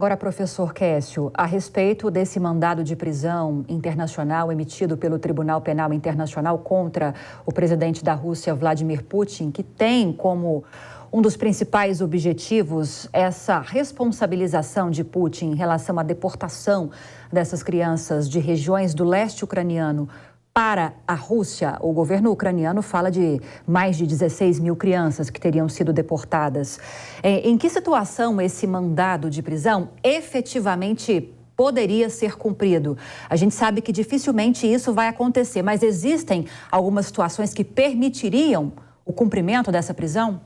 Agora, professor Quércio, a respeito desse mandado de prisão internacional emitido pelo Tribunal Penal Internacional contra o presidente da Rússia, Vladimir Putin, que tem como um dos principais objetivos essa responsabilização de Putin em relação à deportação dessas crianças de regiões do leste ucraniano para a Rússia. O governo ucraniano fala de mais de 16 mil crianças que teriam sido deportadas. Em que situação esse mandado de prisão efetivamente poderia ser cumprido? A gente sabe que dificilmente isso vai acontecer, mas existem algumas situações que permitiriam o cumprimento dessa prisão?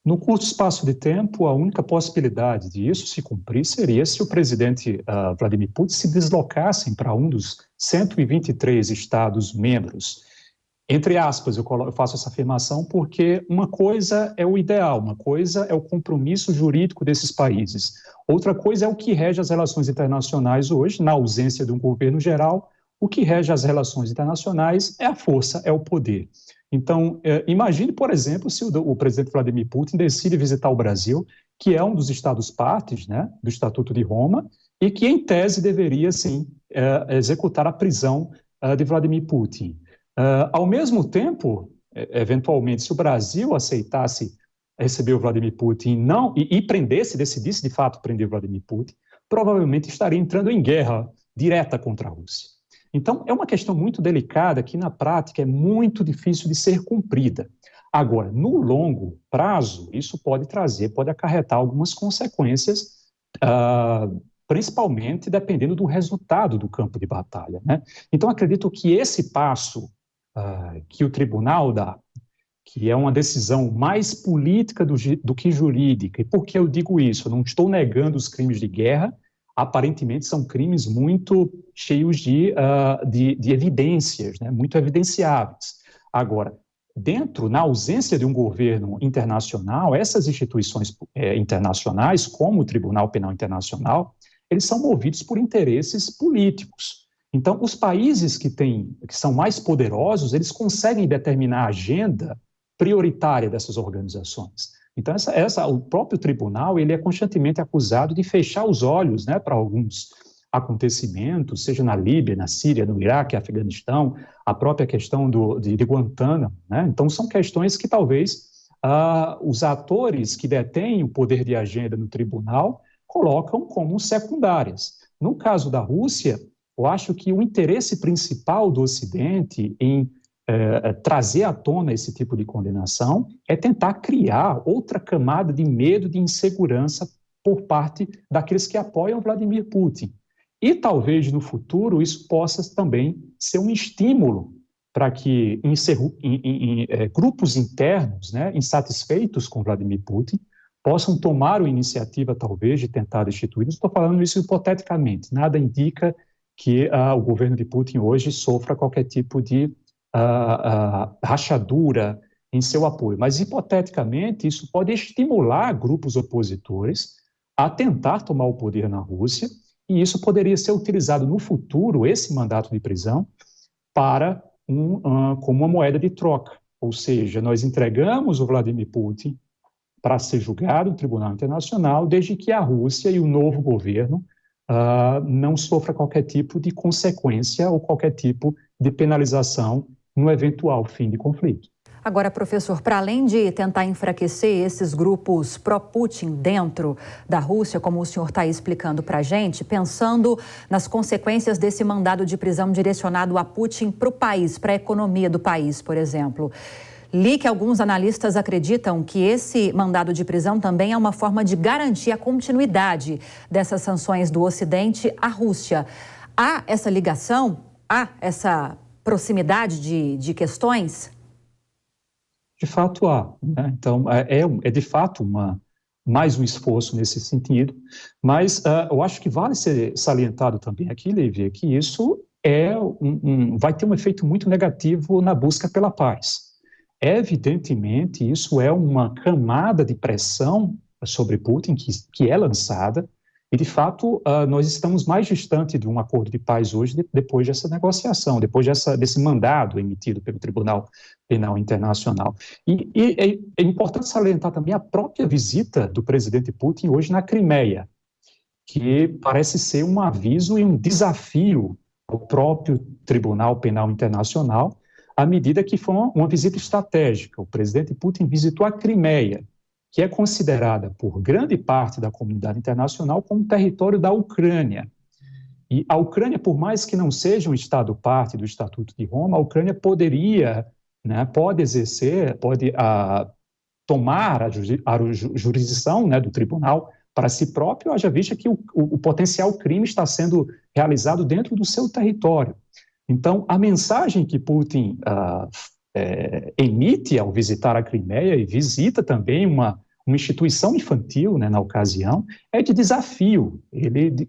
No curto espaço de tempo, a única possibilidade de isso se cumprir seria se o presidente Vladimir Putin se deslocasse para um dos 123 Estados-membros. Entre aspas, eu faço essa afirmação porque uma coisa é o ideal, uma coisa é o compromisso jurídico desses países. Outra coisa é o que rege as relações internacionais hoje, na ausência de um governo geral. O que rege as relações internacionais é a força, é o poder. Então, imagine, por exemplo, se o presidente Vladimir Putin decide visitar o Brasil, que é um dos Estados-partes, né, do Estatuto de Roma, e que, em tese, deveria, sim, executar a prisão de Vladimir Putin. Ao mesmo tempo, eventualmente, se o Brasil aceitasse receber o Vladimir Putin e decidisse, de fato, prender o Vladimir Putin, provavelmente estaria entrando em guerra direta contra a Rússia. Então, é uma questão muito delicada que, na prática, é muito difícil de ser cumprida. Agora, no longo prazo, isso pode acarretar algumas consequências, principalmente dependendo do resultado do campo de batalha, né? Então, acredito que esse passo que o tribunal dá, que é uma decisão mais política do que jurídica, e por que eu digo isso? Eu não estou negando os crimes de guerra. Aparentemente são crimes muito cheios de evidências, né, muito evidenciáveis. Agora, na ausência de um governo internacional, essas instituições internacionais, como o Tribunal Penal Internacional, eles são movidos por interesses políticos. Então, os países que são mais poderosos, eles conseguem determinar a agenda prioritária dessas organizações. Então, o próprio tribunal ele é constantemente acusado de fechar os olhos, né, para alguns acontecimentos, seja na Líbia, na Síria, no Iraque, Afeganistão, a própria questão de Guantánamo, né? Então, são questões que talvez os atores que detêm o poder de agenda no tribunal colocam como secundárias. No caso da Rússia, eu acho que o interesse principal do Ocidente em trazer à tona esse tipo de condenação é tentar criar outra camada de medo, de insegurança por parte daqueles que apoiam Vladimir Putin. E talvez no futuro isso possa também ser um estímulo para que grupos internos, né, insatisfeitos com Vladimir Putin, possam tomar a iniciativa talvez de tentar destituí-lo. Estou falando isso hipoteticamente, nada indica que o governo de Putin hoje sofra qualquer tipo de rachadura em seu apoio. Mas, hipoteticamente, isso pode estimular grupos opositores a tentar tomar o poder na Rússia, e isso poderia ser utilizado no futuro, esse mandato de prisão, para como uma moeda de troca. Ou seja, nós entregamos o Vladimir Putin para ser julgado no Tribunal Internacional, desde que a Rússia e o novo governo não sofra qualquer tipo de consequência ou qualquer tipo de penalização no eventual fim de conflito. Agora, professor, para além de tentar enfraquecer esses grupos pró-Putin dentro da Rússia, como o senhor está explicando para a gente, pensando nas consequências desse mandado de prisão direcionado a Putin para o país, para a economia do país, por exemplo. Li que alguns analistas acreditam que esse mandado de prisão também é uma forma de garantir a continuidade dessas sanções do Ocidente à Rússia. Há essa ligação? Há essa proximidade de questões? De fato há, né? Então, é de fato mais um esforço nesse sentido, mas eu acho que vale ser salientado também aqui, Lívia, que isso vai ter um efeito muito negativo na busca pela paz. Evidentemente, isso é uma camada de pressão sobre Putin que é lançada, E, de fato, nós estamos mais distantes de um acordo de paz hoje, depois dessa negociação, depois desse mandado emitido pelo Tribunal Penal Internacional. E é importante salientar também a própria visita do presidente Putin hoje na Crimeia, que parece ser um aviso e um desafio ao próprio Tribunal Penal Internacional, à medida que foi uma visita estratégica. O presidente Putin visitou a Crimeia, que é considerada por grande parte da comunidade internacional como território da Ucrânia. E a Ucrânia, por mais que não seja um Estado parte do Estatuto de Roma, a Ucrânia pode exercer, pode tomar a jurisdição, né, do tribunal para si próprio, haja vista que o potencial crime está sendo realizado dentro do seu território. Então, a mensagem que Putin emite ao visitar a Crimeia, e visita também uma instituição infantil, né, na ocasião, é de desafio.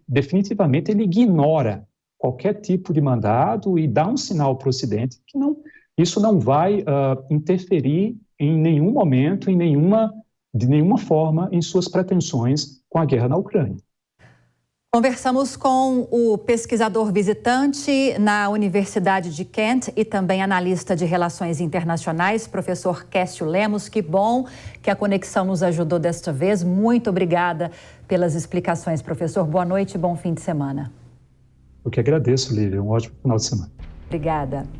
Definitivamente, ele ignora qualquer tipo de mandado e dá um sinal para o Ocidente que isso não vai interferir em nenhum momento, de nenhuma forma, em suas pretensões com a guerra na Ucrânia. Conversamos com o pesquisador visitante na Universidade de Kent e também analista de relações internacionais, professor Cassio Lemos. Que bom que a conexão nos ajudou desta vez. Muito obrigada pelas explicações, professor. Boa noite e bom fim de semana. Eu que agradeço, Lívia. Um ótimo final de semana. Obrigada.